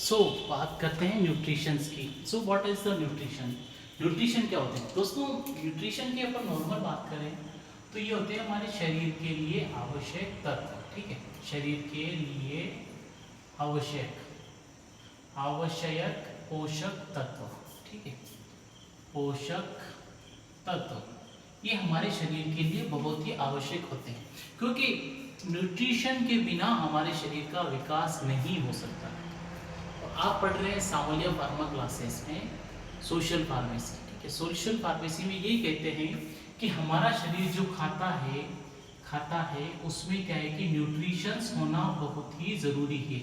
सो बात करते हैं न्यूट्रिशंस की। So what is the nutrition? Nutrition क्या होते हैं दोस्तों? न्यूट्रिशन की अपन नॉर्मल बात करें तो ये होते हैं हमारे शरीर के लिए आवश्यक तत्व। ठीक है, शरीर के लिए आवश्यक आवश्यक पोषक तत्व। ठीक है, पोषक तत्व ये हमारे शरीर के लिए बहुत ही आवश्यक होते हैं, क्योंकि न्यूट्रिशन के बिना हमारे शरीर का विकास नहीं हो सकता। आप पढ़ रहे हैं सामोलिया फार्मा क्लासेस में सोशल फार्मेसी। ठीक है, सोशल फार्मेसी में यही कहते हैं कि हमारा शरीर जो खाता है उसमें क्या है कि न्यूट्रिशंस होना बहुत ही ज़रूरी है,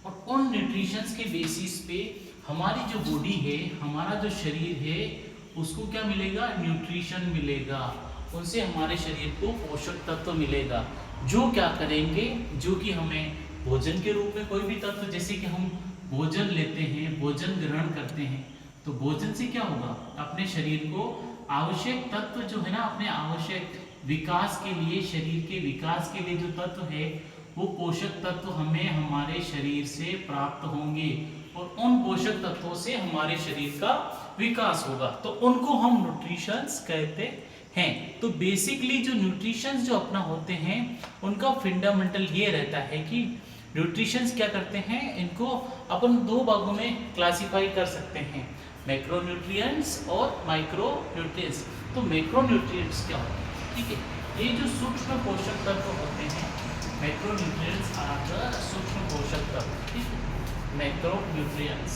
और उन न्यूट्रिशंस के बेसिस पे हमारी जो बॉडी है, हमारा जो शरीर है, उसको क्या मिलेगा? न्यूट्रिशन मिलेगा। उनसे हमारे शरीर को पोषक तत्व मिलेगा, जो क्या करेंगे, जो कि हमें भोजन के रूप में कोई भी तत्व, जैसे कि हम भोजन लेते हैं, भोजन ग्रहण करते हैं, तो भोजन से क्या होगा? अपने शरीर को आवश्यक तत्व जो है ना, अपने आवश्यक विकास के लिए, शरीर के विकास के लिए जो तत्व है, वो पोषक तत्व हमें हमारे शरीर से प्राप्त होंगे, और उन पोषक तत्वों से हमारे शरीर का विकास होगा, तो उनको हम न्यूट्रिशंस कहते हैं। तो बेसिकली जो न्यूट्रिशंस जो अपना होते हैं, उनका फंडामेंटल ये रहता है कि न्यूट्रिशंस क्या करते हैं, इनको अपन दो भागों में क्लासिफाई कर सकते हैं, मैक्रोन्यूट्रिएंट्स और माइक्रोन्यूट्रिएंट्स। तो मैक्रोन्यूट्रिएंट्स क्या होते हैं? ठीक है, ये जो सूक्ष्म पोषक तत्व होते हैं, मैक्रोन्यूट्रिएंट्स आर द सूक्ष्म पोषक तत्व। ठीक है, मैक्रोन्यूट्रिएंट्स।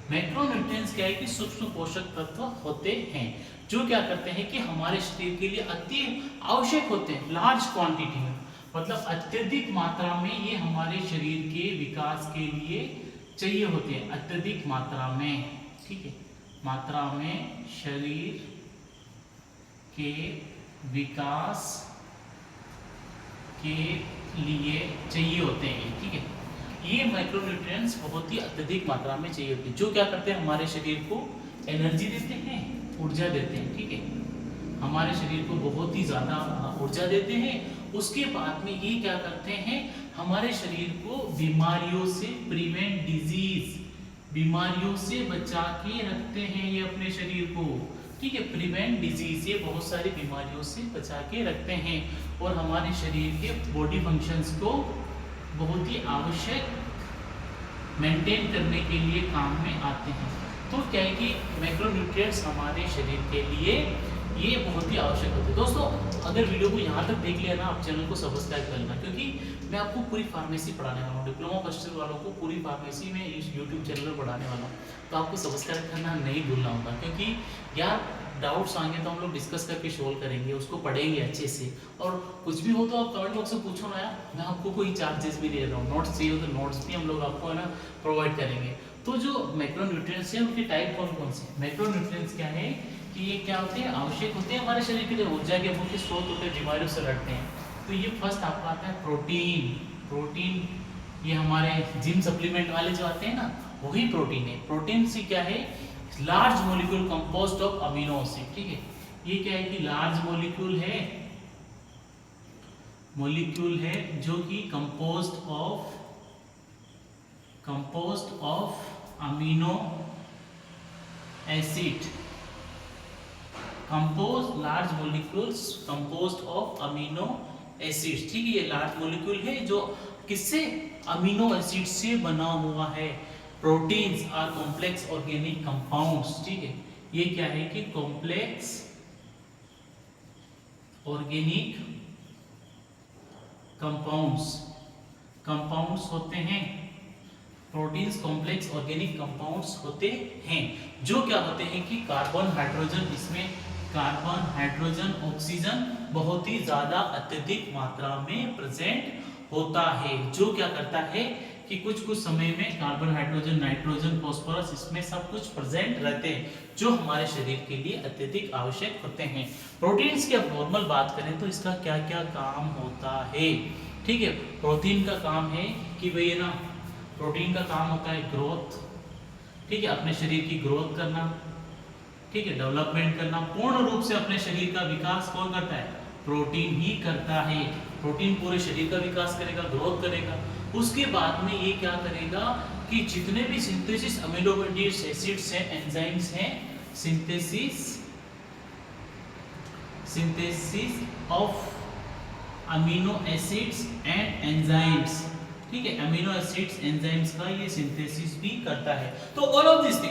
मैक्रोन्यूट्रिएंट्स क्या है कि सूक्ष्म पोषक तत्व होते हैं, जो क्या करते हैं कि हमारे शरीर के लिए अति आवश्यक होते हैं, लार्ज क्वांटिटी में, मतलब अत्यधिक मात्रा में ये हमारे शरीर के विकास के लिए चाहिए होते हैं, अत्यधिक मात्रा में। ठीक है, मात्रा में शरीर के विकास के लिए चाहिए होते हैं। ठीक है, ये माइक्रोन्यूट्रिएंट्स बहुत ही अत्यधिक मात्रा में चाहिए होते हैं, जो क्या करते हैं, हमारे शरीर को एनर्जी देते हैं, ऊर्जा देते हैं। ठीक है, हमारे शरीर को बहुत ही ज़्यादा ऊर्जा देते हैं। उसके बाद में ये क्या करते हैं, हमारे शरीर को बीमारियों से प्रिवेंट डिजीज, बीमारियों से बचा के रखते हैं ये अपने शरीर को। ठीक है, प्रिवेंट डिजीज, ये बहुत सारी बीमारियों से बचा के रखते हैं, और हमारे शरीर के बॉडी फंक्शंस को बहुत ही आवश्यक मेंटेन करने के लिए काम में आते हैं। तो क्या है कि मैक्रोन्यूट्रिएंट्स हमारे शरीर के लिए ये बहुत ही आवश्यक होते हैं। दोस्तों, अगर वीडियो को यहाँ तक देख लिया ना, आप चैनल को सब्सक्राइब कर लेना, क्योंकि मैं आपको पूरी फार्मेसी पढ़ाने वाला हूँ, डिप्लोमा फर्स्ट ईयर वालों को पूरी फार्मेसी में इस यूट्यूब चैनल पर पढ़ाने वाला हूँ। तो आपको सब्सक्राइब करना नहीं भूलना होगा, क्योंकि यार डाउट्स आएंगे तो हम लोग डिस्कस करके सोल्व करेंगे, उसको पढ़ेंगे अच्छे से। और कुछ भी हो तो आप कमेंट बॉक्स में पूछो ना यार, मैं आपको कोई चार्जेस भी दे रहा हूँ, नोट्स चाहिए तो नोट्स भी हम लोग आपको है ना प्रोवाइड करेंगे। तो जो मैक्रोन्यूट्रिएंट्स हैं, उनके टाइप कौन कौन से? मैक्रोन्यूट्रिएंट्स क्या है कि ये क्या होते हैं, आवश्यक होते हैं हमारे शरीर के लिए, ऊर्जा के मुख्य स्रोत होते हैं, बीमारियों से लड़ते हैं। तो ये फर्स्ट आपका आता है प्रोटीन। प्रोटीन ये हमारे जिम सप्लीमेंट वाले जो आते हैं ना, वही प्रोटीन है। प्रोटीन से क्या है, large molecule composed of amino acid. ठीक है, ये क्या है कि लार्ज मॉलिक्यूल है जो कि composed of amino acid, large molecules composed of amino acids. ठीक है, ये लार्ज मॉलिक्यूल है जो किससे? अमीनो एसिड से बना हुआ है। Proteins are complex organic compounds. ठीक है, ये क्या है कि कॉम्प्लेक्स ऑर्गेनिक कंपाउंड्स होते हैं। प्रोटीन्स कॉम्प्लेक्स ऑर्गेनिक कंपाउंड्स होते हैं, जो क्या होते हैं कि कार्बन, हाइड्रोजन, इसमें कार्बन, हाइड्रोजन, ऑक्सीजन बहुत ही ज्यादा अत्यधिक मात्रा में प्रेजेंट होता है, जो क्या करता है कि कुछ समय में कार्बन, हाइड्रोजन, नाइट्रोजन, फास्फोरस, इसमें सब कुछ प्रेजेंट रहते हैं, जो हमारे शरीर के लिए अत्यधिक आवश्यक होते हैं। प्रोटीन्स की अब नॉर्मल बात करें तो इसका क्या क्या काम होता है? ठीक है, प्रोटीन का काम है कि भाई है ना, प्रोटीन का काम होता है ग्रोथ। ठीक है, अपने शरीर की ग्रोथ करना, ठीक है, डेवलपमेंट करना, पूर्ण रूप से अपने शरीर का विकास कौन करता है? प्रोटीन ही करता है। प्रोटीन पूरे शरीर का विकास करेगा, ग्रोथ करेगा। उसके बाद में ये क्या करेगा कि जितने भी सिंथेसिस अमीनो एसिड्स हैं, एंजाइम्स हैं, synthesis of amino acids and enzymes, ठीक है, अमीनो एसिड्स एंजाइम्स का ये सिंथेसिस भी करता है। तो all of this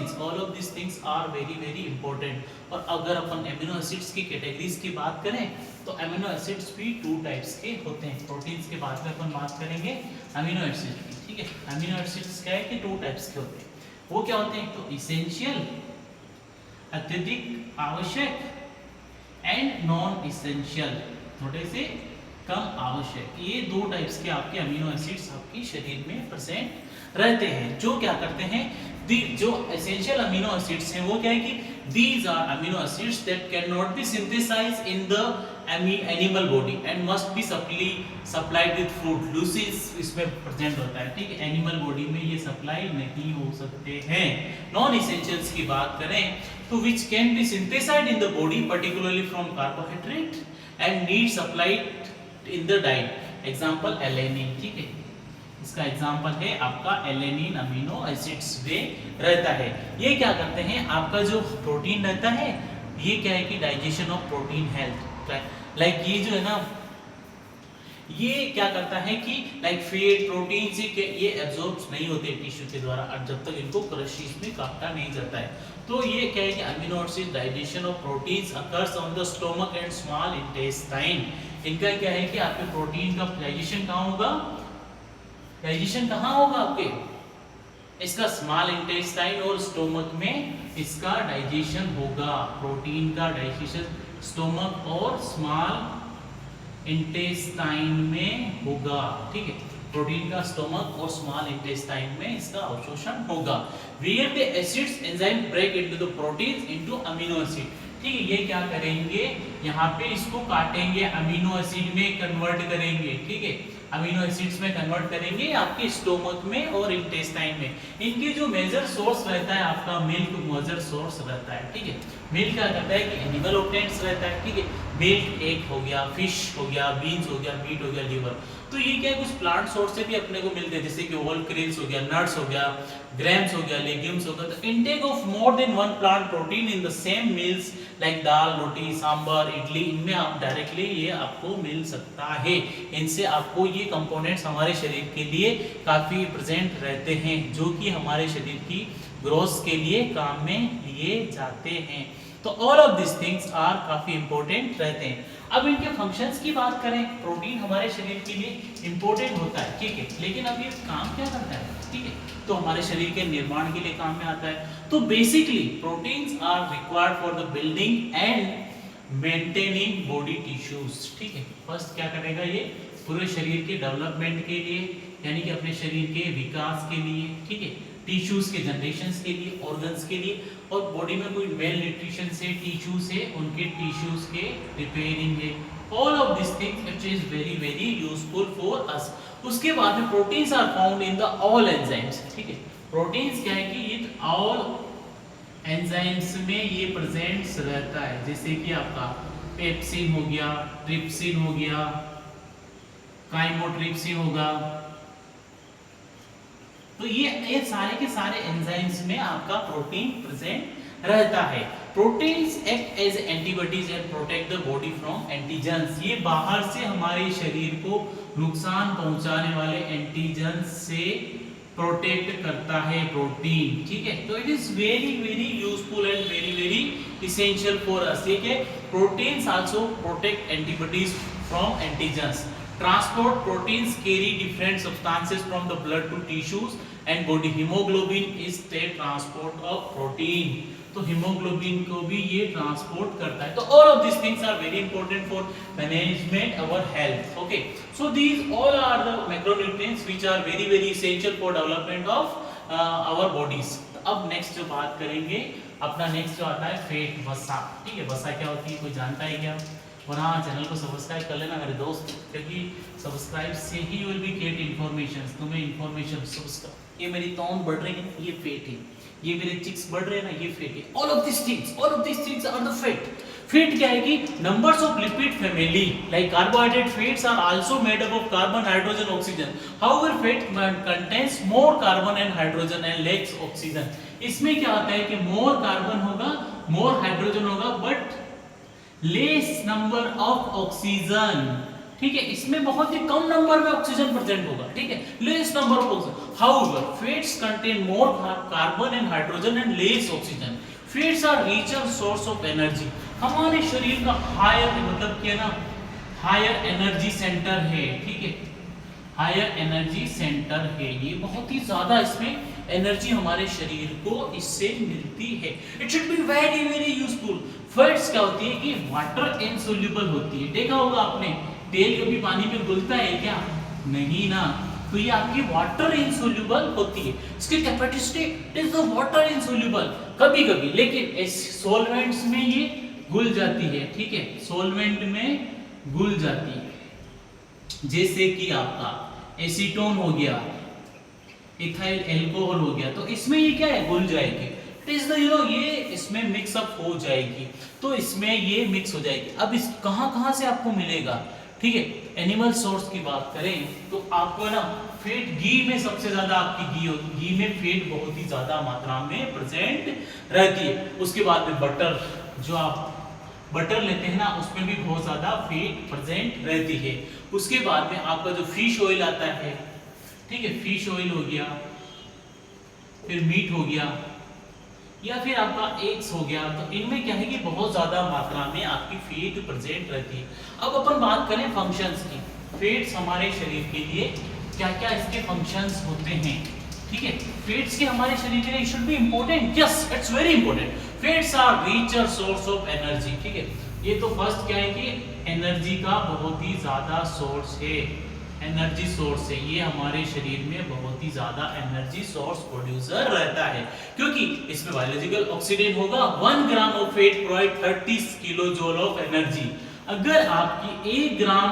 things are very very important. और अगर अपन अमीनो एसिड्स की कैटेगरीज की बात करें तो अमीनो एसिड्स भी 2 टाइप्स के होते हैं। प्रोटीन्स के बाद में अपन बात करेंगे अमीनो एसिड्स की, ठीक है। अमीनो एसिड्स क्या है कि 2 टाइप्स के होते हैं। वो क्या होते हैं? तो इसेंशियल, अत्यधिक आवश्यक, एंड नॉन इसेंशियल, थोड़े से कम आवश्यक। ये 2 टाइप्स के आपके अमीनो एसिड्स आपके शरीर में प्रेजेंट रहते हैं, जो क्या करते हैं, जो एसेंशियल अमीनो एसिड्स हैं वो क्या है कि these are amino acids that cannot be synthesized in the animal body and must be supplied with food. leucine इसमें प्रेजेंट होता है, ठीक है। एनिमल बॉडी में ये सप्लाई नहीं हो सकते हैं। नॉन इसेंशियल्स की बात करें तो which can be synthesized in the body particularly from carbohydrate and need supplied in the diet. Example alanine, ठीक है। इसका एग्जांपल है आपका एलेनिन अमीनो एसिड्स में रहता है। ये क्या करते हैं, आपका जो प्रोटीन रहता है ये क्या है कि digestion of protein health, like ये जो है ना, ये क्या करता है कि लाइक फैट प्रोटीन से ये एब्जॉर्ब नहीं होते टिश्यू के द्वारा, और जब तक इनको क्रशिश में काटा नहीं जाता है। तो ये क्या है कि amino acid digestion of proteins occurs on the stomach and small intestine. इनका क्या है कि आपके प्रोटीन का डाइजेशन कहाँ होगा, डाइजेशन कहाँ होगा आपके, इसका स्मॉल इंटेस्टाइन और स्टोमक में इसका डाइजेशन होगा। प्रोटीन का डाइजेशन स्टोमक और स्मॉल इंटेस्टाइन में होगा, ठीक है। प्रोटीन का स्टोमक और स्मॉल इंटेस्टाइन में इसका अवशोषण होगा। Where the acids enzyme break into the proteins into amino acid, ठीक है। ये क्या करेंगे, यहाँ पे इसको काटेंगे, अमीनो एसिड में कन्वर्ट करेंगे, ठीक है। अमीनो एसिड्स में कन्वर्ट करेंगे आपके स्टोमक में और इंटेस्टाइन में। इनके जो मेजर सोर्स रहता है आपका मिल्क मेजर सोर्स रहता है, ठीक है। मिल्क क्या करता है कि एनिमल ऑब्टेंट्स रहता है, ठीक है। मिल्क एग हो गया, फिश हो गया, बीन्स हो गया, मीट हो गया, लिवर। तो ये क्या है, कुछ प्लांट सोर्स से भी अपने को मिलते हैं, जैसे कि होल ग्रेन्स हो गया, नट्स हो गया, ग्रैम्स हो गया, लेग्यूम्स हो गया। तो intake of more than 1 plant protein in the same meals like dal, roti, sambar, idli, इनमें आप डायरेक्टली ये आपको मिल सकता है। इनसे आपको ये कंपोनेंट्स हमारे शरीर के लिए काफी प्रेजेंट रहते हैं, जो कि हमारे शरीर की ग्रोथ के लिए काम में लिए जाते हैं। तो all of this things are काफी इंपॉर्टेंट रहते हैं। अब इनके फंक्शंस की बात करें, प्रोटीन हमारे शरीर के लिए इंपॉर्टेंट होता है, ठीक है। लेकिन अब ये काम क्या करता है, ठीक है, तो हमारे शरीर के निर्माण के लिए काम में आता है। तो basically proteins are required for the building and maintaining body tissues, ठीक है। फर्स्ट क्या करेगा, ये पूरे शरीर के डेवलपमेंट के लिए, यानी कि अपने शरीर के विकास के लिए, ठीक है, टिश्यूज के जनरेशंस के लिए, ऑर्गन्स के लिए, और बॉडी में कोई मेल न्यूट्रिशन से टिश्यू से उनके टिश्यूज के रिपेयरिंग है। All of this things which is very very useful for us. उसके बाद में proteins are found in the all enzymes, ठीक है। प्रोटीन्स क्या है कि इट ऑल एंजाइम्स में ये प्रेजेंट रहता है, जैसे कि आपका पेप्सिन हो गया, ट्रिप्सिन हो गया, काइमोट्रिप्सिन होगा। तो ये सारे के सारे एंजाइम्स में आपका प्रोटीन प्रेजेंट रहता है। Proteins act as antibodies and protect the body from antigens. ये बाहर से हमारे शरीर को नुकसान पहुंचाने वाले एंटीजेंस से प्रोटेक्ट करता है प्रोटीन, ठीक है। तो it is very very useful and very very essential for us, ठीक है। Proteins also protect antibodies from antigens. Transport proteins carry different substances from the blood to tissues and body. Hemoglobin is the transport of protein. तो hemoglobin को भी ये transport करता है। तो all of these things are very important for management our health. Okay. So these all are the macronutrients which are very very essential for development of our bodies. अब next जो बात करेंगे, अपना next जो आता है fat, वसा, ठीक है। वसा क्या होती है, कोई जानता है क्या? और हाँ, चैनल को सब्सक्राइब कर लेना मेरे दोस्त, क्योंकि सब्सक्राइब से ही you will be get information. तुम्हें इन्फॉर्मेशन सब्सक्राइब, ये मेरी टोन बढ़ रही है, ये फेट है, ये मेरे चिक्स बढ़ रहे हैं ना, ये फेट है। All of this things are the fat. Fat क्या है कि numbers of lipid family like carbohydrate fats are also made up of carbon hydrogen oxygen, however fat contains more carbon and hydrogen and less oxygen. इसमें क्या होता है कि more carbon होगा, more hydrogen होगा, but less number of oxygen, ठीक है, इसमें बहुत ही कम नंबर में ऑक्सीजन प्रेजेंट होगा, ठीक है, less number of oxygen. However fats contain more carbon and hydrogen and less oxygen. Fats are richer source of energy, हमारे शरीर का हायर मतलब क्या ना, हायर एनर्जी सेंटर है, ठीक है, हायर एनर्जी सेंटर है, ये बहुत ही ज्यादा इसमें एनर्जी हमारे शरीर को इससे मिलती है। It should be very very useful. Fats क्या होती है कि वाटर इनसोल्यूबल होती है, देखा होगा आपने, तेल कभी पानी में घुलता है क्या, नहीं ना, तो ये आपकी वाटर इनसोल्यूबल होती है, इसकी capacity is the water insoluble कभी कभी, लेकिन सॉल्वेंट्स में ये घुल जाती है, ठीक है, सॉल्वेंट में घुल जाती है, जैसे कि आपका एसीटोन हो गया, इथाइल अल्कोहल हो गया, तो इसमें ये क्या है, घुल जाएगी, इट इज द ये इसमें मिक्स अप हो जाएगी, तो इसमें ये मिक्स हो जाएगी। अब इस कहां से आपको मिलेगा, ठीक है, एनिमल सोर्स की बात करें तो आपको ना फैट, घी में सबसे ज्यादा आपकी घी में फैट बहुत ही ज्यादा मात्रा में प्रेजेंट रहती है। उसके बाद में बटर, जो आप बटर लेते हैं ना, उसमें भी बहुत ज्यादा फैट प्रेजेंट रहती है। उसके बाद में आपका जो फिश ऑयल आता है, ठीक है, फिश ऑयल हो गया, फिर मीट हो गया, या फिर आपका एग्स हो गया, तो इनमें क्या है कि बहुत ज्यादा मात्रा में आपकी फैट प्रेजेंट रहती है। अब अपन बात करें फंक्शंस की, फैट्स हमारे शरीर के लिए क्या क्या इसके फंक्शंस होते हैं, ठीक है, फैट्स के हमारे शरीर के लिए should be important, yes it's very important. Fats are richer source of energy, ठीक है, ये तो फर्स्ट क्या है कि एनर्जी का बहुत ही ज्यादा सोर्स है, एनर्जी सोर्स है, ये हमारे शरीर में बहुत ही ज्यादा एनर्जी सोर्स प्रोड्यूसर रहता है, क्योंकि इसमें बायोलॉजिकल ऑक्सीडेंट होगा। 1 gram of fat provide 30 kilo joule of energy. अगर आपकी 1 ग्राम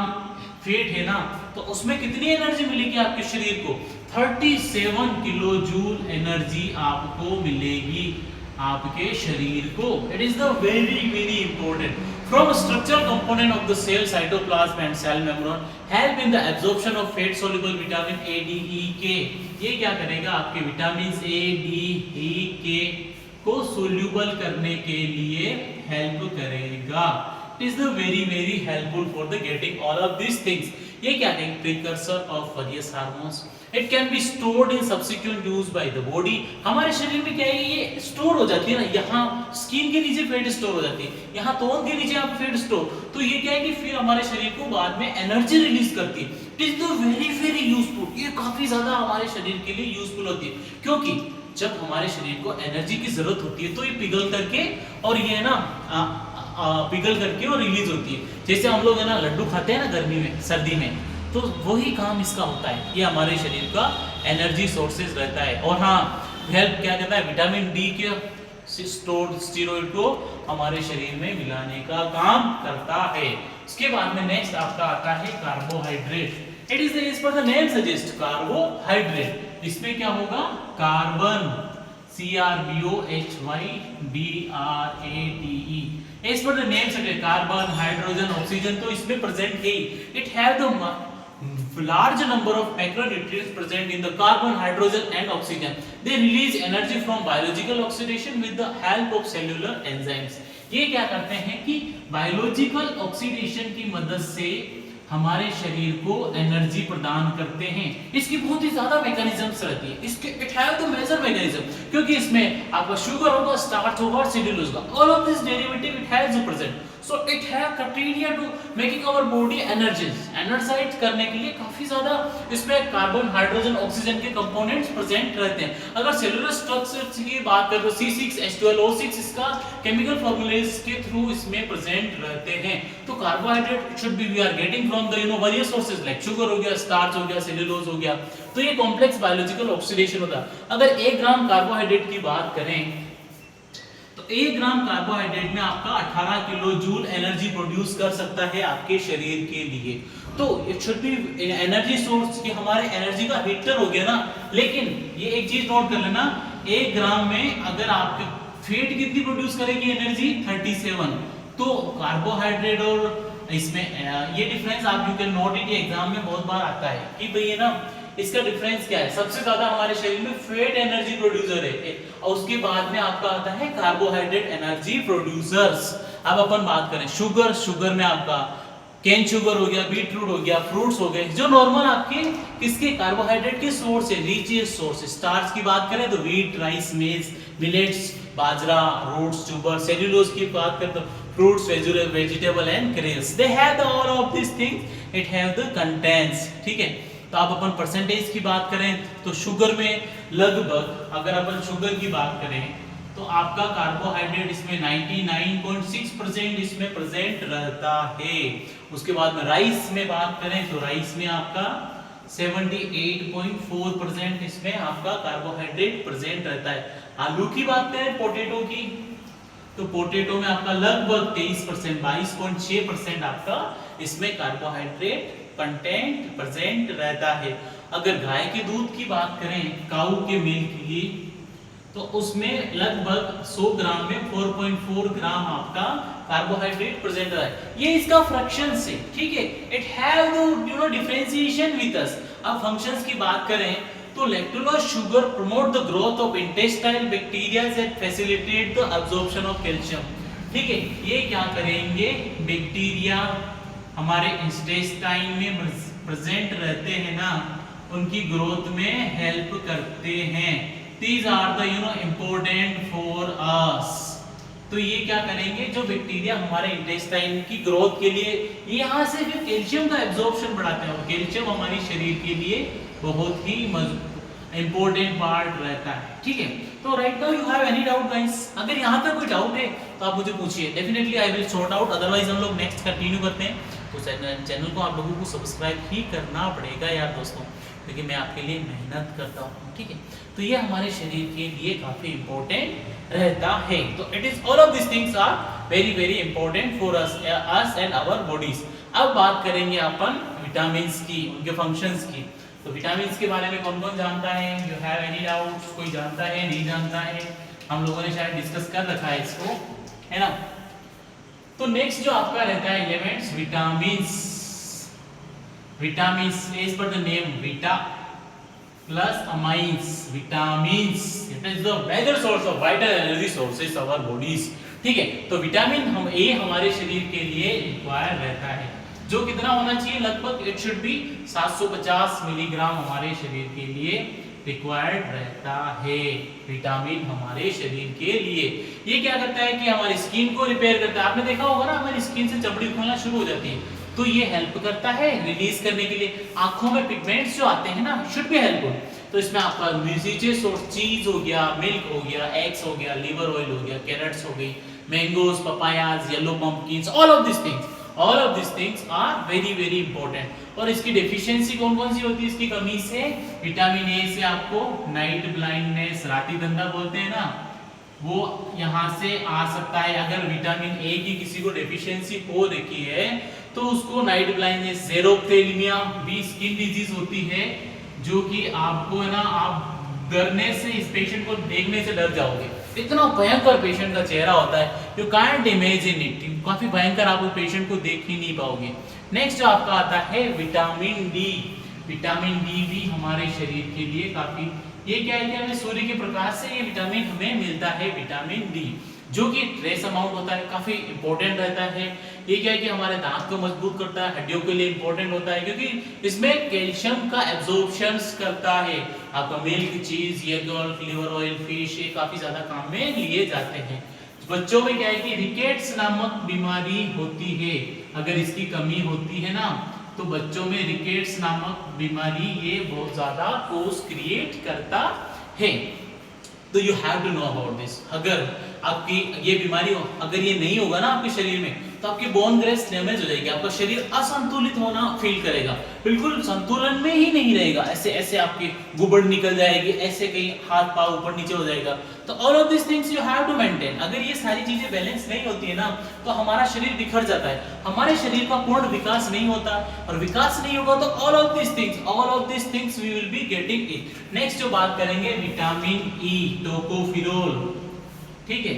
फैट है ना, तो उसमें कितनी एनर्जी मिलेगी आपके शरीर को, 37 किलो जूल एनर्जी आपको मिलेगी आपके शरीर को। It is the very very important. From structural component of the cell, cytoplasm and cell membrane help in the absorption of fat soluble vitamin A, D, E, K। ये क्या करेगा, आपके vitamin A, D, E, K को soluble करने के लिए help करेगा। It is the very very helpful for the getting all of these things। ये क्या है, precursor of various hormones। It can be stored in subsequent use by the body। हमारे शरीर में क्या है, ये स्टोर हो जाती है ना, यहाँ स्किन के नीचे फैट स्टोर हो जाती है, यहाँ तोन के नीचे आप फैट स्टोर, तो ये क्या है कि फिर हमारे शरीर को बाद में एनर्जी रिलीज करती है। It is the very very useful, ये काफी ज्यादा हमारे शरीर के लिए यूजफुल होती है, क्योंकि जब हमारे शरीर को एनर्जी की जरूरत होती है तो ये पिघल करके और ये ना पिघल करके और रिलीज होती है। जैसे हम लोग है ना लड्डू खाते हैं ना गर्मी में, सर्दी में, तो वही काम इसका होता है, ये हमारे शरीर का एनर्जी सोर्सेज रहता है। और हाँ, हेल्प क्या करता है, विटामिन डी के स्टोर्ड स्टेरॉइड को हमारे शरीर में मिलाने का काम करता है। इसके बाद में नेक्स्ट आपका आता है carbohydrate. It is as per the name suggest, carbohydrate, इसमें क्या होगा, carbon, CRBOHYDRATE, as per the name suggest, carbon, hydrogen, oxygen तो इसमें प्रेजेंट है। It have the large number of macronutrients present in the carbon, hydrogen and oxygen. They release energy from biological oxidation with the help of cellular enzymes। ये क्या करते हैं कि biological oxidation की मदद से हमारे शरीर को एनर्जी प्रदान करते हैं। इसकी बहुत ही ज्यादा मैकेनिज्म्स रहती है, इसके it have the major mechanism, क्योंकि इसमें आपका शुगर होगा, स्टार्च होगा और सेल्यूलोज होगा, all of this derivative it has present. So it have criteria to making our body energize करने के लिए काफी ज्यादा इसमें कार्बन, हाइड्रोजन, ऑक्सीजन के कंपोनेंट्स प्रेजेंट रहते हैं। अगर सेलुलर स्ट्रक्चर्स की बात करें तो C6H12O6 इसका केमिकल फॉर्मूलेज के थ्रू इसमें प्रेजेंट रहते हैं। तो carbohydrate should be we are getting from the various sources like sugar हो गया, स्टार्च हो गया, सेलुलोज हो गया, तो ये कॉम्प्लेक्स बायोलॉजिकल ऑक्सीडेशन होता है। अगर 1 ग्राम कार्बोहाइड्रेट की बात करें तो 1 ग्राम कार्बोहाइड्रेट में आपका 18 किलो जूल एनर्जी प्रोड्यूस कर सकता है आपके शरीर के लिए। तो it should B energy source की, हमारे एनर्जी का हीटर हो गया ना। लेकिन ये एक चीज नोट कर लेना, 1 ग्राम में अगर आपके फैट कितनी प्रोड्यूस करेगी एनर्जी, 37, तो कार्बोहाइड्रेट और इसमें ये डिफरेंस आप यू कैन नोट इट, ये एग्जाम में बहुत बार आता है कि भाई है ना इसका डिफरेंस क्या है। सबसे ज्यादा हमारे शरीर में फैट एनर्जी प्रोड्यूसर है और उसके बाद में आपका आता है कार्बोहाइड्रेट एनर्जी प्रोड्यूसर्स। अब अपन बात करें शुगर, शुगर में आपका केन शुगर हो गया, बीटरूट हो गया, फ्रूट्स हो गए, जो नॉर्मल आपके किसके कार्बोहाइड्रेट के सोर्स है, रिचेस्ट सोर्स। स्टार्च की बात करें तो व्हीट, राइस, मेज, मिलेट्स, बाजरा, रूट्स, ट्यूबर। सेल्यूलोज की बात करें तो fruits, vegetable and grains. They have the all of this things, it have the contents. ठीक है, तो आप अपन परसेंटेज की बात करें तो शुगर में लगभग, अगर अपन शुगर की बात करें तो आपका कार्बोहाइड्रेट इसमें 99.6% इसमें प्रेजेंट रहता है। उसके बाद में राइस में बात करें तो राइस में आपका 78.4% इसमें आपका कार्बोहाइड्रेट प्रेजेंट रहता है। आलू की बात करें, पोटैटो की, तो पोटैटो में आपका लगभग 23%, 22.6% आपका इसमें कार्बोहाइड्रेट कंटेंट प्रेजेंट रहता है। अगर गाय के दूध की बात करें, काऊ के मिल्क की, तो उसमें लगभग 100 ग्राम में 4.4 ग्राम आपका कार्बोहाइड्रेट प्रेजेंट है। ये इसका फ्रैक्शन से, ठीक है, it have the differentiation with us. अब फंक्शंस की बात करें तो lactose sugar promote the growth of intestinal bacteria and facilitate the absorption of calcium. ठीक है, ये क्या करेंगे, बैक्टीरिया हमारे इंटेस्टाइन में प्रेजेंट रहते हैं ना, उनकी ग्रोथ में हेल्प करते हैं। These are the important for us। तो ये क्या करेंगे, जो बैक्टीरिया हमारे इंटेस्टाइन की ग्रोथ के लिए यहाँ से फिर कैल्शियम का एब्जॉर्प्शन बढ़ाते हैं, और कैल्शियम हमारे शरीर के लिए बहुत ही इंपॉर्टेंट पार्ट रहता है। ठीक है, तो right now you have any doubt guys? अगर यहाँ तक कोई डाउट है तो आप मुझे पूछिए, definitely I will sort out. Otherwise हम लोग नेक्स्ट कंटिन्यू करते हैं। तो चैनल को आप लोगों को सब्सक्राइब ही करना पड़ेगा यार दोस्तों, क्योंकि मैं आपके लिए मेहनत करता हूँ। ठीक है, तो ये हमारे शरीर के लिए काफी इंपॉर्टेंट रहता है। तो it is all of this things are very very important for us and our bodies. अब बात करेंगे अपन विटामिन्स की, उनके फंक्शंस की। तो विटामिन्स के बारे में कौन कौन जानता है? You have any doubts? कोई जानता है, नहीं जानता है? हम लोगों ने शायद डिस्कस कर रखा है इसको, है ना। तो नेक्स्ट जो आपका रहता है elements, vitamins. Vitamins as per the name vita plus amines, vitamins it is the major source of vital energy sources of our bodies. ठीक है, तो विटामिन हम ए हमारे शरीर के लिए रिक्वायर रहता है, जो कितना होना चाहिए, लगभग इट शुड बी 750 मिलीग्राम हमारे शरीर के लिए रिक्वायर्ड रहता है। विटामिन हमारे शरीर के लिए ये क्या करता है कि हमारी स्किन को रिपेयर करता है। आपने देखा होगा ना, हमारी स्किन से चमड़ी खोलना शुरू हो जाती है, तो ये हेल्प करता है रिलीज करने के लिए। आंखों में पिगमेंट्स जो आते हैं ना, शुड बी हेल्पफुल। तो इसमें आपका न्यूट्रिशंस और चीज हो गया, मिल्क हो गया, एग्स हो गया, लिवर ऑयल हो गया, कैरेट्स हो गई, mangoes, papayas, yellow pumpkins, all of this things are very very important. और इसकी डेफिशिएंसी कौन कौन सी होती है इसकी कमी से? विटामिन ए से आपको नाइट ब्लाइंडनेस, राती धंधा बोलते हैं ना, वो यहाँ से आ सकता है। अगर विटामिन ए की किसी को डेफिशिएंसी हो रखी है तो उसको नाइट ब्लाइंडनेस, ज़ेरोफ्थेल्मिया भी स्किन डिजीज होती है, जो कि आपको है ना, आप डरने से इस पेशेंट को देखने से डर जाओगे। इतना भयंकर पेशेंट का चेहरा होता है, यू कांट इमेजिन इट, काफी भयंकर, आप उस पेशेंट को देख ही नहीं पाओगे। नेक्स्ट जो आपका आता है विटामिन डी। विटामिन डी भी हमारे शरीर के लिए काफी, ये क्या है कि हमें सूर्य के प्रकाश से ये विटामिन हमें मिलता है, विटामिन डी, जो कि ट्रेस अमाउंट होता है, काफी इंपॉर्टेंट रहता है। ये क्या है कि हमारे दांत को मजबूत करता है, हड्डियों के लिए इंपॉर्टेंट होता है, क्योंकि इसमें कैल्शियम का एब्जॉर्प्शन करता है। आपका मिल्क, चीज, एग, लिवर ऑयल, फिश, ये काफी ज्यादा काम में लिए जाते हैं। बच्चों में क्या है कि रिकेट्स नामक बीमारी होती है, अगर इसकी कमी होती है ना, तो बच्चों में रिकेट्स नामक बीमारी ये बहुत ज्यादा कोज क्रिएट करता है। तो you have to know about this. अगर आपकी ये बीमारी अगर ये नहीं होगा ना आपके शरीर में, तो आपकी बोन ग्रेस डैमेज हो जाएगी, आपका शरीर असंतुलित होना फील करेगा, बिल्कुल संतुलन में ही नहीं रहेगा। ऐसे ऐसे आपकी गुबड़ निकल जाएगी, ऐसे कहीं हाथ पांव ऊपर नीचे हो जाएगा। तो all of this things you have to maintain. अगर ये सारी चीजें बैलेंस नहीं होती है ना, तो हमारा शरीर बिखर जाता है, हमारे शरीर का पूर्ण विकास नहीं होता, और विकास नहीं होगा तो all of this things we will be getting it. Next जो बात करेंगे विटामिन ई, टोकोफिरोल। ठीक है,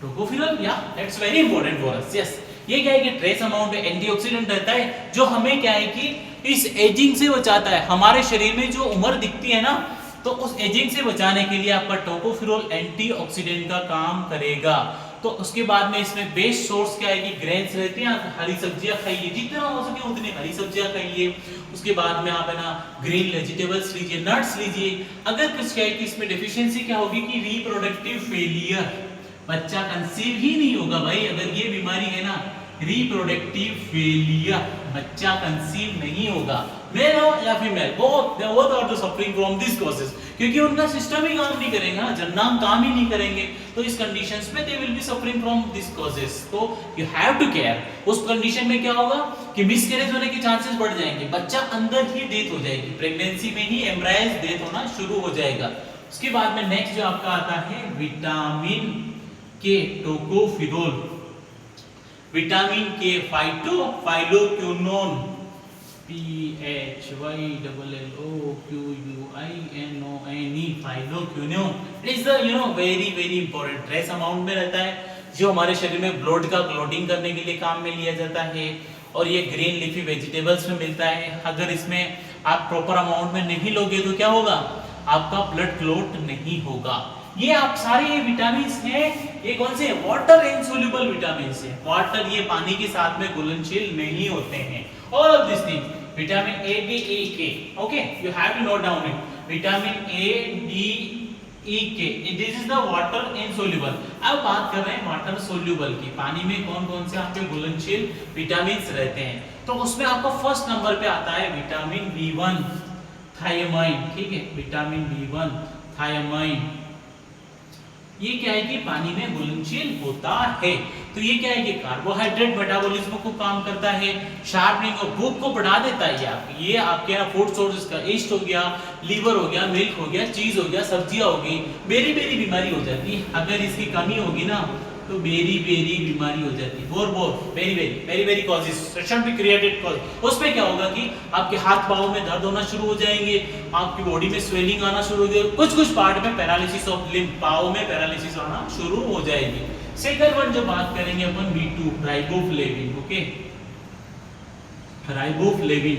टोकोफेरोल, या that's very important for us. Yes, ये क्या है कि ट्रेस अमाउंट में एंटीऑक्सीडेंट रहता है जो हमें क्या है कि इस एजिंग से बचाता है। हमारे शरीर में जो उम्र दिखती है ना, तो उस एजिंग से बचाने के लिए आपका टोकोफेरोल एंटीऑक्सीडेंट का काम करेगा। तो उसके बाद में इसमें बेस्ट सोर्स क्या है कि ग्रेन्स रहते हैं, हरी सब्जियां खाइए, जितना हो सके उतनी हरी सब्जियां खाइए। उसके बाद में आप है ना ग्रीन वेजिटेबल्स लीजिए, नट्स लीजिए। अगर कुछ क्या है कि इसमें डेफिशिएंसी क्या होगी कि रिप्रोडक्टिव फेलियर, बच्चा कंसीव ही नहीं होगा भाई। अगर ये बीमारी है ना रिप्रोडक्टिव फेलियर, बच्चा कंसीव नहीं होगा, मेल हो या female, both are the suffering from this causes, क्योंकि उनका सिस्टम ही काम नहीं करेगा, जननांग काम ही नहीं करेंगे, तो इस कंडीशंस में they will be suffering from this causes. तो यू हैव टू केयर। उस कंडीशन में क्या होगा कि मिसकैरेज होने के चांसेस बढ़ जाएंगे, बच्चा अंदर ही डेथ हो जाएगी, प्रेगनेंसी में ही एम्ब्रायज डेथ होना शुरू हो जाएगा। उसके बाद में नेक्स्ट जो आपका आता है विटामिन के, tocopherol, vitamin K, phylloquinone, PHYLLOQUINONE, phylloquinone. It is the very important, trace amount में रहता है, जो हमारे शरीर में ब्लड का क्लॉटिंग करने के लिए काम में लिया जाता है, और ये ग्रीन लीफी वेजिटेबल्स में मिलता है। अगर इसमें आप प्रॉपर अमाउंट में नहीं लोगे तो क्या होगा, आपका ब्लड क्लॉट नहीं होगा। ये आप सारे विटामिन हैं, ये कौन से वाटर इनसोल्यूबल विटामिन है। वाटर ये पानी के साथ में घुलनशील नहीं होते हैं। All of this thing, vitamin A, D, E, K, okay, you have to note down it. Vitamin A, D, E, K, this is the water insoluble. अब बात कर रहे हैं वाटर सोल्यूबल की, पानी में कौन कौन से आपके घुलनशील विटामिन रहते हैं। तो उसमें आपका फर्स्ट नंबर पे आता है विटामिन B1 थायमाइन, ठीक है, विटामिन B1 थायमाइन। ये क्या है कि पानी में घुलनशील होता है। तो ये क्या है कि कार्बोहाइड्रेट मेटाबॉलिज्म को काम करता है, शार्पनिंग ऑफ भूख को बढ़ा देता है। ये आपके ना फूड सोर्सेज का ईस्ट हो गया, लीवर हो गया, मिल्क हो गया, चीज हो गया, सब्जियां हो गई, बेरी बेरी बीमारी हो जाती है। अगर इसकी कमी होगी ना तो बेरी बेरी बीमारी हो जाती है। Very very causes should be created cause. उसमें क्या होगा कि आपके हाथ पांव में दर्द होना शुरू हो जाएंगे, आपकी बॉडी में स्वेलिंग आना शुरू हो जाएगी, कुछ पार्ट में पैरालिसिस ऑफ लिम्ब, पांव में पैरालिसिस आना शुरू हो जाएगी। सेकंड वन जो बात करेंगे अपन B2 राइबोफ्लेविन, ओके, राइबोफ्लेविन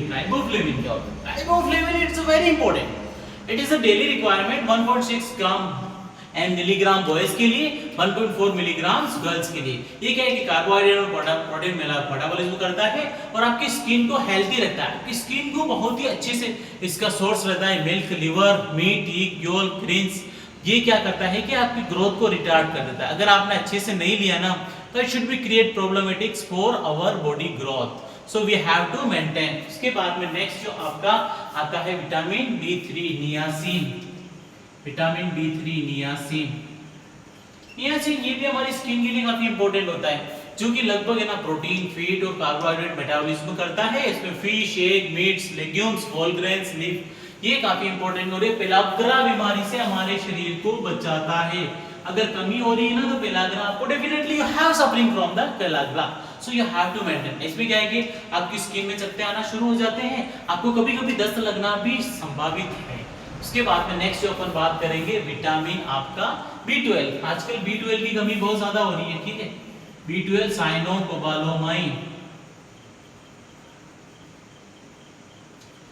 क्या होता है? Riboflavin it's very important, it is a daily requirement 1.6 gram and milligram boys के लिए, 1.4 मिलीग्राम गर्ल्स के लिए। ये क्या है कि कार्बोहाइड्रेट और प्रोटीन मेटाबॉलिज्म करता है और आपकी स्किन को हेल्दी रखता है। आपकी स्किन को बहुत ही अच्छे से इसका सोर्स रहता है milk, liver, meat, yolk, greens. ये क्या करता है कि आपकी ग्रोथ को रिटार्ड कर देता है। अगर आपने अच्छे से नहीं लिया ना तो it should be create problematics for our body growth, so we have to maintain. उसके बाद में नेक्स्ट जो आपका आता है vitamin B3 niacin, vitamin B3 niacin ये भी हमारी स्किन के लिए काफी इंपॉर्टेंट होता है, जो कि लगभग है ना प्रोटीन, फैट और कार्बोहाइड्रेट मेटाबॉलिज्म करता है। इसमें fish, egg, meats, legumes, whole grains, leaf, ये काफी इंपॉर्टेंट हो रही है। पेलाग्रा बीमारी से हमारे शरीर को बचाता है। अगर कमी हो रही है ना तो पेलाग्रा आपको definitely you have suffering from the pellagra, so you have to maintain. इसमें क्या है कि आपकी स्किन में चकत्ते आना शुरू हो जाते हैं, आपको कभी-कभी दस्त लगना भी संभावित है। उसके बाद में नेक्स्ट जो अपन बात करेंगे विटामिन आपका B12। आजकल B12 की कमी बहुत ज्यादा हो रही है, ठीक है। B12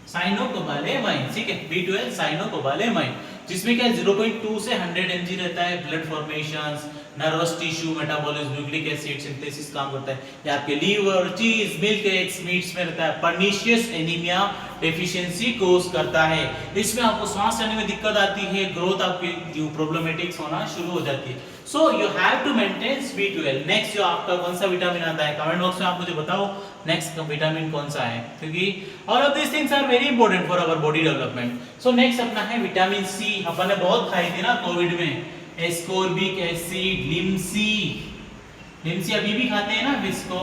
साइनोकोबालेमाइन, ठीक है, B12 साइनोकोबालेमाइन, जिसमें क्या 0.2 से 100 mg रहता है। Blood formations, nervous tissue metabolism, nucleic acid synthesis काम करता है। ये आपके लीवर, चीज, मिल्क, एग्स, मीट्स में रहता है। पर्निशियस एनीमिया डेफिशिएंसी कोज करता है। इसमें आपको सांस लेने में दिक्कत आती है, ग्रोथ आपकी प्रॉब्लमेटिक्स होना शुरू हो जाती है। So you have to maintain B12। Next जो आपका कौन सा विटामिन आता है कमेंट बॉक्स में आप मुझे बताओ नेक्स्ट विटामिन कौन सा है, क्योंकि all of this things are very important for our body development. So next अपना है विटामिन C। अपन ने बहुत खाई थी ना कोविड में, एस्कॉर्बिक एसिड, लिम्सी अभी भी खाते हैं ना इसको,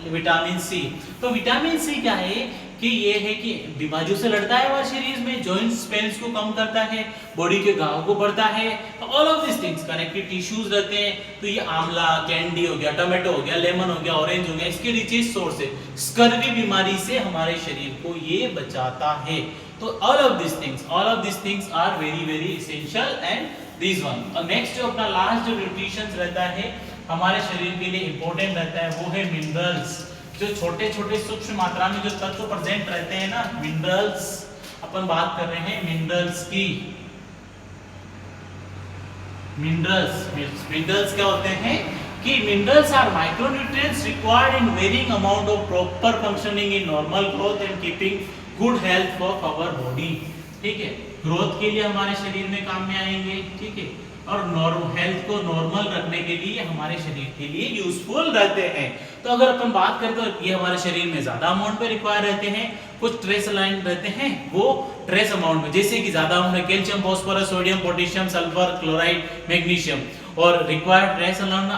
विटामिन C। तो विटामिन C क्या है कि ये है कि बीमारियों से लड़ता है हमारे शरीर में, जॉइंट्स पेन्स को कम करता है, बॉडी के घाव को बढ़ता है। तो all of this things, connective tissues रहते हैं। तो ये आंवला, कैंडी हो गया, टोमेटो हो गया, लेमन हो गया, ऑरेंज हो गया, इसके रिचेस्ट सोर्स है। स्कर्वी बीमारी से हमारे शरीर को ये बचाता है। तो all of this things are very very essential and this one. और नेक्स्ट जो अपना लास्ट जो न्यूट्रिशन रहता है हमारे शरीर के लिए इंपॉर्टेंट रहता है वो है मिनरल्स। जो छोटे छोटे सूक्ष्म मात्रा में जो तत्व प्रेजेंट रहते हैं ना, मिनरल्स, अपन बात कर रहे हैं मिनरल्स की। मिनरल्स क्या होते हैं कि minerals are micronutrients required in varying amount of proper functioning in normal growth and keeping good health of our body. ठीक है, ग्रोथ के लिए हमारे शरीर में काम में आएंगे, ठीक है, और नॉर्मल हेल्थ को नॉर्मल रखने के लिए हमारे शरीर के लिए यूजफुल रहते हैं। तो अगर अपन बात करें तो ये हमारे शरीर में ज्यादा अमाउंट में रिक्वायर रहते हैं, कुछ ट्रेस अलाइन रहते हैं वो ट्रेस अमाउंट में, जैसे कि ज्यादा अमाउंट में calcium, phosphorus, sodium, potassium, sulphur, chloride, magnesium, और required trace align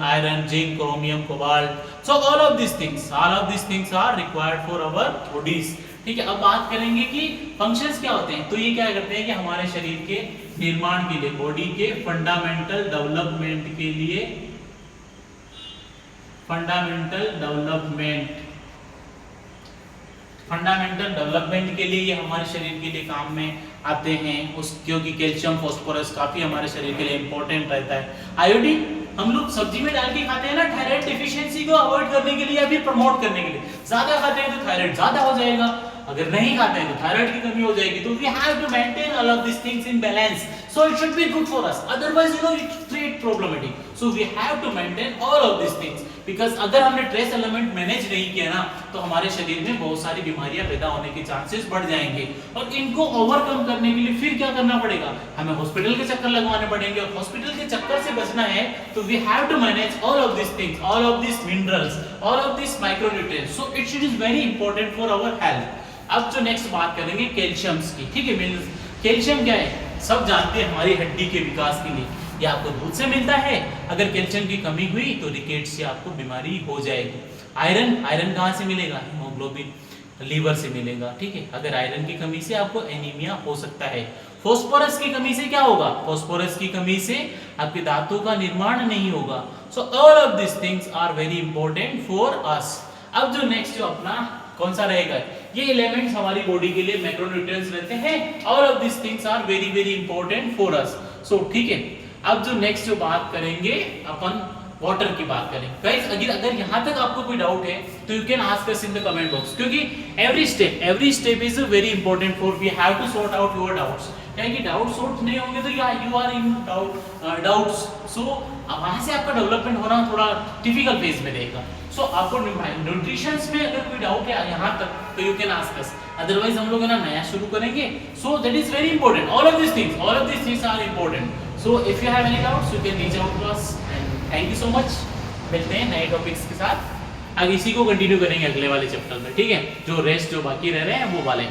iron, zinc, chromium, cobalt. So all of this things are required for our bodies. ठीक है, अब बात करेंगे कि फंक्शंस क्या होते हैं। तो ये क्या करते हैं कि हमारे शरीर के निर्माण के लिए, बॉडी के फंडामेंटल डेवलपमेंट के लिए, फंडामेंटल डेवलपमेंट के लिए ये हमारे शरीर के लिए काम में आते हैं। उस क्योंकि कैल्शियम, फास्फोरस काफी हमारे शरीर के लिए इंपॉर्टेंट रहता है। आयोडीन हम लोग सब्जी में डाल के खाते हैं ना, थायराइड डिफिशियंसी को अवॉइड करने के लिए या फिर प्रमोट करने के लिए। ज्यादा खाते हैं तो थायराइड ज्यादा हो जाएगा, अगर नहीं खाते हैं तो थायराइड की कमी हो जाएगी। तो we have to maintain all of this things in balance, so it should be good for us, otherwise you know it create problematic. So we have to maintain all of this things, because अगर हमने trace element manage नहीं किया ना तो हमारे शरीर में बहुत सारी बीमारियां पैदा होने के चांसेस बढ़ जाएंगे। और इनको ओवरकम करने के लिए फिर क्या करना पड़ेगा, हमें हॉस्पिटल के चक्कर लगवाने पड़ेंगे। और हॉस्पिटल के चक्कर से बचना है तो we have to manage all of this things, all of this minerals, all of this micronutrients, so it is very important for our health. अब जो नेक्स्ट बात करेंगे कैल्शियम्स की। ठीक है, कैल्शियम क्या है, सब जानते हैं, हमारी हड्डी के विकास के लिए। ये आपको दूध से मिलता है, अगर कैल्शियम की कमी हुई तो रिकेट से आपको बीमारी हो जाएगी। आयरन कहाँ से मिलेगा, हीमोग्लोबिन, लीवर से मिलेगा। ठीक है, अगर आयरन की कमी से आपको एनीमिया हो सकता है। फास्फोरस की कमी से क्या होगा, फास्फोरस की कमी से आपके दांतों का निर्माण नहीं होगा। So all of this things are very important for us. अब जो नेक्स्ट जो अपना कौन सा रहेगा, ये एलिमेंट्स हमारी बॉडी के लिए मैक्रोन्यूट्रिएंट्स रहते हैं। All of this things are very very important for us. So ठीक है, अब जो नेक्स्ट जो बात करेंगे अपन वाटर की बात करें। गाइस अगर यहाँ तक आपको कोई डाउट है तो you can ask us in the comment box, क्योंकि every step is very important for we have to sort out your doubts. क्योंकि डाउट सॉर्ट नहीं होंगे तो you are in doubts, so वहां से आपका डेवलपमेंट होना थोड़ा टिपिकल फेज में रहेगा। सो आपको न्यूट्रिशंस में अगर कोई डाउट है यहाँ तक तो you can ask us, otherwise हम लोग है ना नया शुरू करेंगे। So that is very important, all of this things are important. So if you have any doubts you can reach out to us and thank you so much. मिलते हैं नए टॉपिक्स के साथ, आगे इसी को कंटिन्यू करेंगे अगले वाले चैप्टर में। ठीक है, जो रेस्ट जो बाकी रह रहे हैं वो वाले।